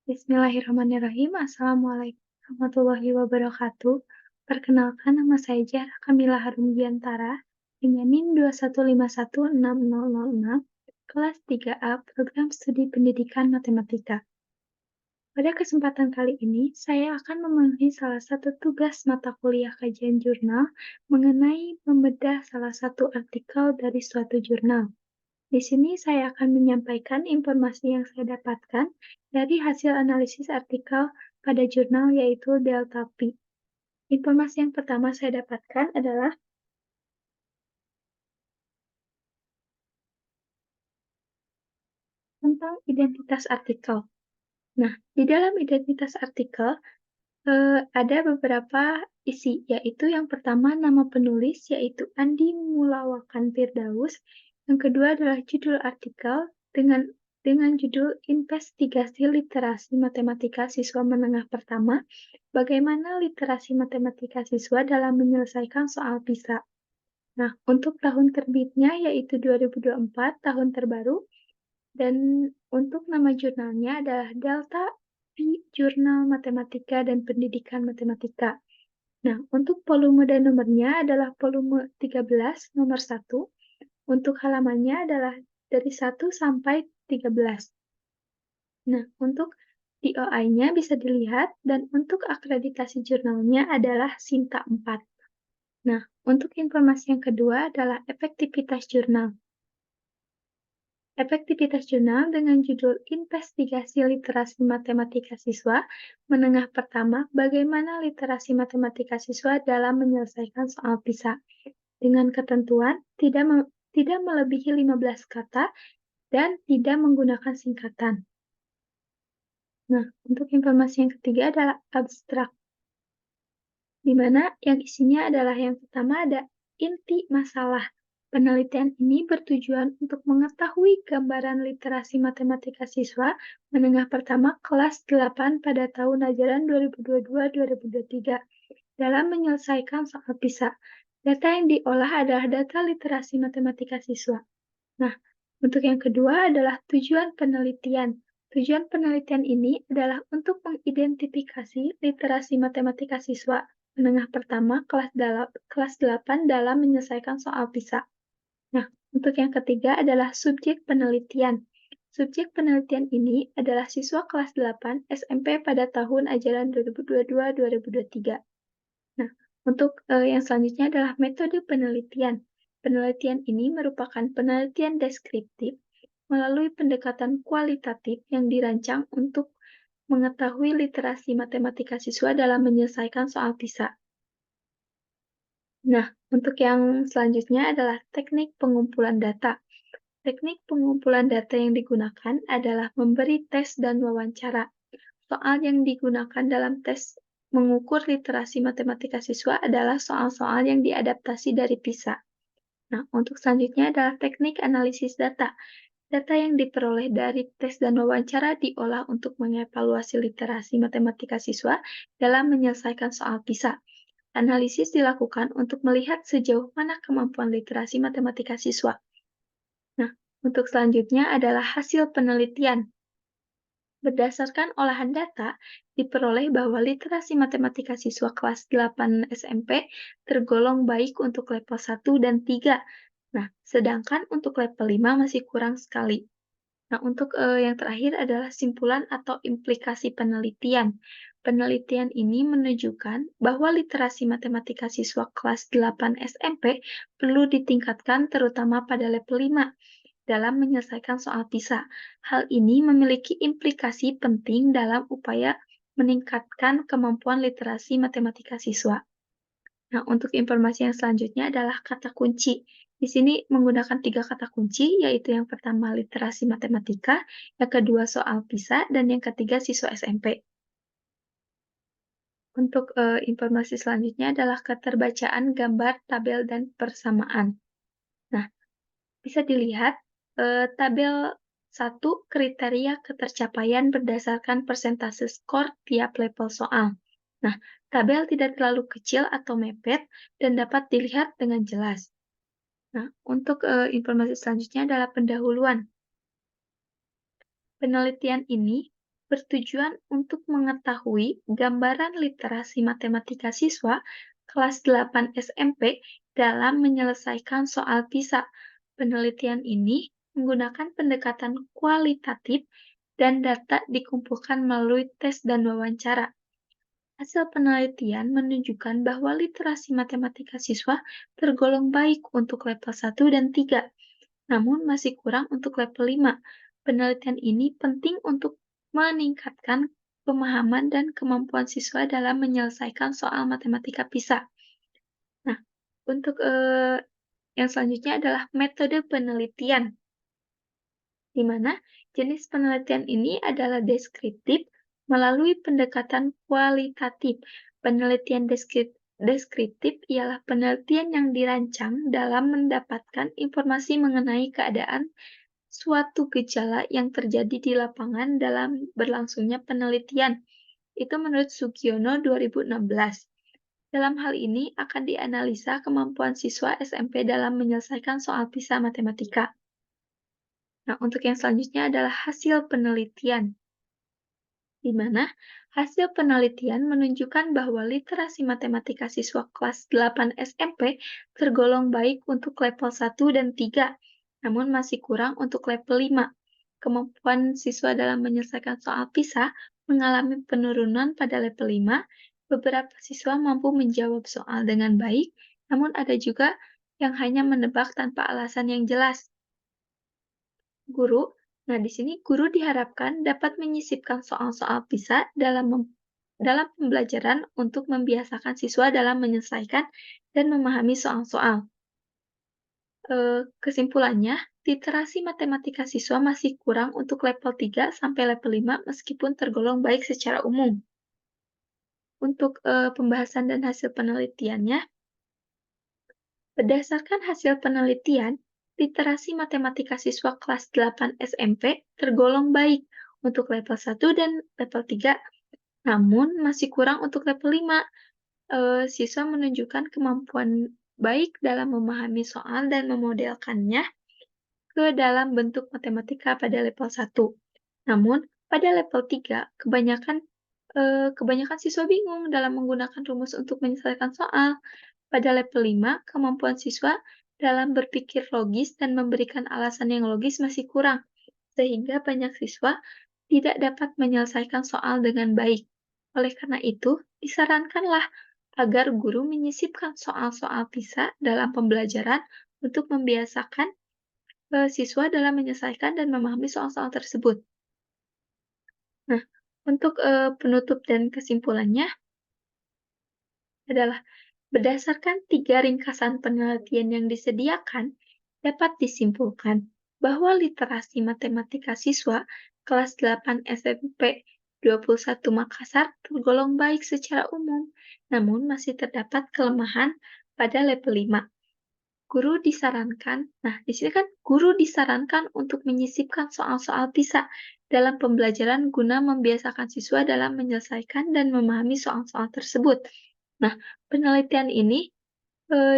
Bismillahirrahmanirrahim. Assalamualaikum warahmatullahi wabarakatuh. Perkenalkan, nama saya Zahra Kamila Harum Giantara dengan NIM 215160006, kelas 3A, Program Studi Pendidikan Matematika. Pada kesempatan kali ini, saya akan memenuhi salah satu tugas mata kuliah kajian jurnal mengenai membedah salah satu artikel dari suatu jurnal. Di sini saya akan menyampaikan informasi yang saya dapatkan dari hasil analisis artikel pada jurnal yaitu Delta P. Informasi yang pertama saya dapatkan adalah tentang identitas artikel. Nah, di dalam identitas artikel ada beberapa isi, yaitu yang pertama nama penulis, yaitu Andi Mulawakan Firdaus. Yang kedua adalah judul artikel dengan judul Investigasi Literasi Matematika Siswa Menengah Pertama, bagaimana literasi matematika siswa dalam menyelesaikan soal PISA. Nah, untuk tahun terbitnya yaitu 2024, tahun terbaru, dan untuk nama jurnalnya adalah Delta P Jurnal Matematika dan Pendidikan Matematika. Nah, untuk volume dan nomornya adalah volume 13 nomor 1. Untuk halamannya adalah dari 1 sampai 13. Nah, untuk DOI-nya bisa dilihat dan untuk akreditasi jurnalnya adalah Sinta 4. Nah, untuk informasi yang kedua adalah efektivitas jurnal. Efektivitas jurnal dengan judul Investigasi Literasi Matematika Siswa Menengah Pertama, bagaimana literasi matematika siswa dalam menyelesaikan soal PISA. Dengan ketentuan tidak melebihi 15 kata dan tidak menggunakan singkatan. Nah, untuk informasi yang ketiga adalah abstrak, di mana yang isinya adalah yang pertama ada inti masalah. Penelitian ini bertujuan untuk mengetahui gambaran literasi matematika siswa menengah pertama kelas 8 pada tahun ajaran 2022-2023 dalam menyelesaikan soal PISA. Data yang diolah adalah data literasi matematika siswa. Nah, untuk yang kedua adalah tujuan penelitian. Tujuan penelitian ini adalah untuk mengidentifikasi literasi matematika siswa menengah pertama kelas 8 dalam menyelesaikan soal PISA. Nah, untuk yang ketiga adalah subjek penelitian. Subjek penelitian ini adalah siswa kelas 8 SMP pada tahun ajaran 2022-2023. Nah, untuk yang selanjutnya adalah metode penelitian. Penelitian ini merupakan penelitian deskriptif melalui pendekatan kualitatif yang dirancang untuk mengetahui literasi matematika siswa dalam menyelesaikan soal PISA. Nah, untuk yang selanjutnya adalah teknik pengumpulan data. Teknik pengumpulan data yang digunakan adalah memberi tes dan wawancara. Soal yang digunakan dalam tes mengukur literasi matematika siswa adalah soal-soal yang diadaptasi dari PISA. Nah, untuk selanjutnya adalah teknik analisis data. Data yang diperoleh dari tes dan wawancara diolah untuk mengevaluasi literasi matematika siswa dalam menyelesaikan soal PISA. Analisis dilakukan untuk melihat sejauh mana kemampuan literasi matematika siswa. Nah, untuk selanjutnya adalah hasil penelitian. Berdasarkan olahan data, diperoleh bahwa literasi matematika siswa kelas 8 SMP tergolong baik untuk level 1 dan 3. Nah, sedangkan untuk level 5 masih kurang sekali. Nah, untuk yang terakhir adalah simpulan atau implikasi penelitian. Penelitian ini menunjukkan bahwa literasi matematika siswa kelas 8 SMP perlu ditingkatkan terutama pada level 5 dalam menyelesaikan soal PISA. Hal ini memiliki implikasi penting dalam upaya meningkatkan kemampuan literasi matematika siswa. Nah, untuk informasi yang selanjutnya adalah kata kunci. Di sini menggunakan 3 kata kunci, yaitu yang pertama literasi matematika, yang kedua soal PISA, dan yang ketiga siswa SMP. Untuk informasi selanjutnya adalah keterbacaan gambar, tabel, dan persamaan. Nah, bisa dilihat tabel 1 kriteria ketercapaian berdasarkan persentase skor tiap level soal. Nah, tabel tidak terlalu kecil atau mepet dan dapat dilihat dengan jelas. Nah, untuk informasi selanjutnya adalah pendahuluan. Penelitian ini bertujuan untuk mengetahui gambaran literasi matematika siswa kelas 8 SMP dalam menyelesaikan soal PISA. Penelitian ini menggunakan pendekatan kualitatif dan data dikumpulkan melalui tes dan wawancara. Hasil penelitian menunjukkan bahwa literasi matematika siswa tergolong baik untuk level 1 dan 3, namun masih kurang untuk level 5. Penelitian ini penting untuk meningkatkan pemahaman dan kemampuan siswa dalam menyelesaikan soal matematika PISA. Nah, untuk yang selanjutnya adalah metode penelitian, di mana jenis penelitian ini adalah deskriptif melalui pendekatan kualitatif. Penelitian deskriptif ialah penelitian yang dirancang dalam mendapatkan informasi mengenai keadaan suatu gejala yang terjadi di lapangan dalam berlangsungnya penelitian. Itu menurut Sugiono 2016. Dalam hal ini akan dianalisa kemampuan siswa SMP dalam menyelesaikan soal PISA matematika. Nah, untuk yang selanjutnya adalah hasil penelitian, di mana hasil penelitian menunjukkan bahwa literasi matematika siswa kelas 8 SMP tergolong baik untuk level 1 dan 3, namun masih kurang untuk level 5. Kemampuan siswa dalam menyelesaikan soal PISA mengalami penurunan pada level 5. Beberapa siswa mampu menjawab soal dengan baik, namun ada juga yang hanya menebak tanpa alasan yang jelas. Guru, nah di sini guru diharapkan dapat menyisipkan soal-soal PISA dalam pembelajaran untuk membiasakan siswa dalam menyelesaikan dan memahami soal-soal. Kesimpulannya, literasi matematika siswa masih kurang untuk level 3 sampai level 5 meskipun tergolong baik secara umum. Untuk pembahasan dan hasil penelitiannya, berdasarkan hasil penelitian, literasi matematika siswa kelas 8 SMP tergolong baik untuk level 1 dan level 3, namun masih kurang untuk level 5. Siswa menunjukkan kemampuan baik dalam memahami soal dan memodelkannya ke dalam bentuk matematika pada level 1. Namun, pada level 3, kebanyakan siswa bingung dalam menggunakan rumus untuk menyelesaikan soal. Pada level 5, kemampuan siswa dalam berpikir logis dan memberikan alasan yang logis masih kurang, sehingga banyak siswa tidak dapat menyelesaikan soal dengan baik. Oleh karena itu, disarankanlah agar guru menyisipkan soal-soal PISA dalam pembelajaran untuk membiasakan siswa dalam menyelesaikan dan memahami soal-soal tersebut. Nah, untuk penutup dan kesimpulannya adalah berdasarkan 3 ringkasan penelitian yang disediakan, dapat disimpulkan bahwa literasi matematika siswa kelas 8 SMP 21 Makassar tergolong baik secara umum, namun masih terdapat kelemahan pada level 5. Di sini kan guru disarankan untuk menyisipkan soal-soal PISA dalam pembelajaran guna membiasakan siswa dalam menyelesaikan dan memahami soal-soal tersebut. Nah, penelitian ini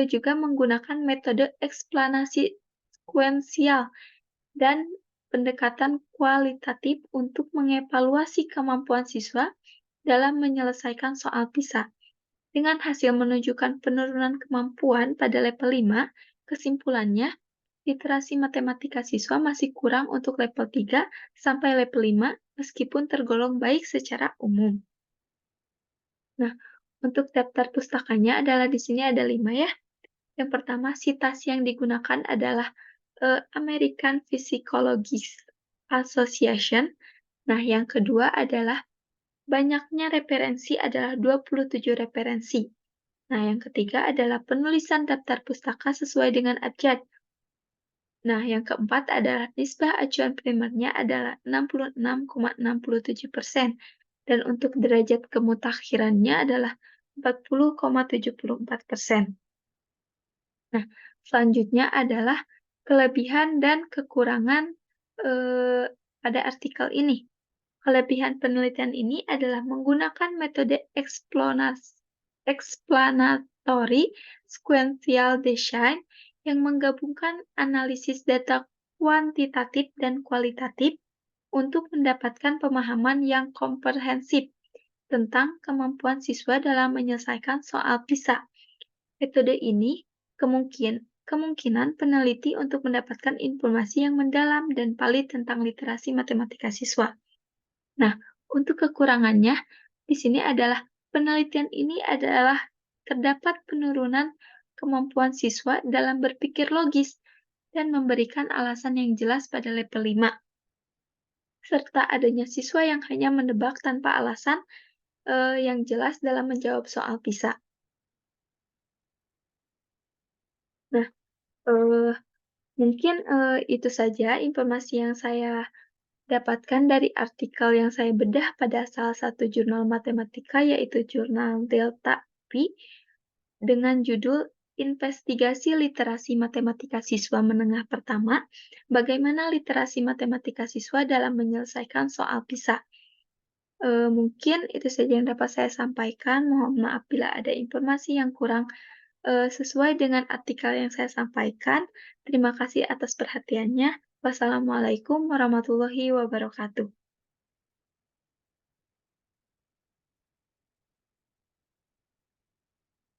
juga menggunakan metode eksplanasi sekuensial dan pendekatan kualitatif untuk mengevaluasi kemampuan siswa dalam menyelesaikan soal PISA. Dengan hasil menunjukkan penurunan kemampuan pada level 5, kesimpulannya, literasi matematika siswa masih kurang untuk level 3 sampai level 5 meskipun tergolong baik secara umum. Nah, untuk daftar pustakanya adalah di sini ada 5 ya. Yang pertama, sitasi yang digunakan adalah American Psychologists Association. Nah, yang kedua adalah banyaknya referensi adalah 27 referensi. Nah, yang ketiga adalah penulisan daftar pustaka sesuai dengan abjad. Nah, yang keempat adalah nisbah acuan primernya adalah 66,67%, dan untuk derajat kemutakhirannya adalah 40,74%. Nah, selanjutnya adalah kelebihan dan kekurangan pada artikel ini. Kelebihan penelitian ini adalah menggunakan metode explanatory sequential design yang menggabungkan analisis data kuantitatif dan kualitatif untuk mendapatkan pemahaman yang komprehensif tentang kemampuan siswa dalam menyelesaikan soal PISA. Metode ini kemungkinan peneliti untuk mendapatkan informasi yang mendalam dan valid tentang literasi matematika siswa. Nah, untuk kekurangannya, di sini adalah penelitian ini adalah terdapat penurunan kemampuan siswa dalam berpikir logis dan memberikan alasan yang jelas pada level 5, serta adanya siswa yang hanya menebak tanpa alasan yang jelas dalam menjawab soal PISA. Nah, eee, mungkin, itu saja informasi yang saya dapatkan dari artikel yang saya bedah pada salah satu jurnal matematika, yaitu jurnal Delta Pi, dengan judul Investigasi Literasi Matematika Siswa Menengah Pertama, Bagaimana Literasi Matematika Siswa dalam Menyelesaikan Soal PISA. Mungkin itu saja yang dapat saya sampaikan. Mohon maaf bila ada informasi yang kurang sesuai dengan artikel yang saya sampaikan. Terima kasih atas perhatiannya. Wassalamualaikum warahmatullahi wabarakatuh.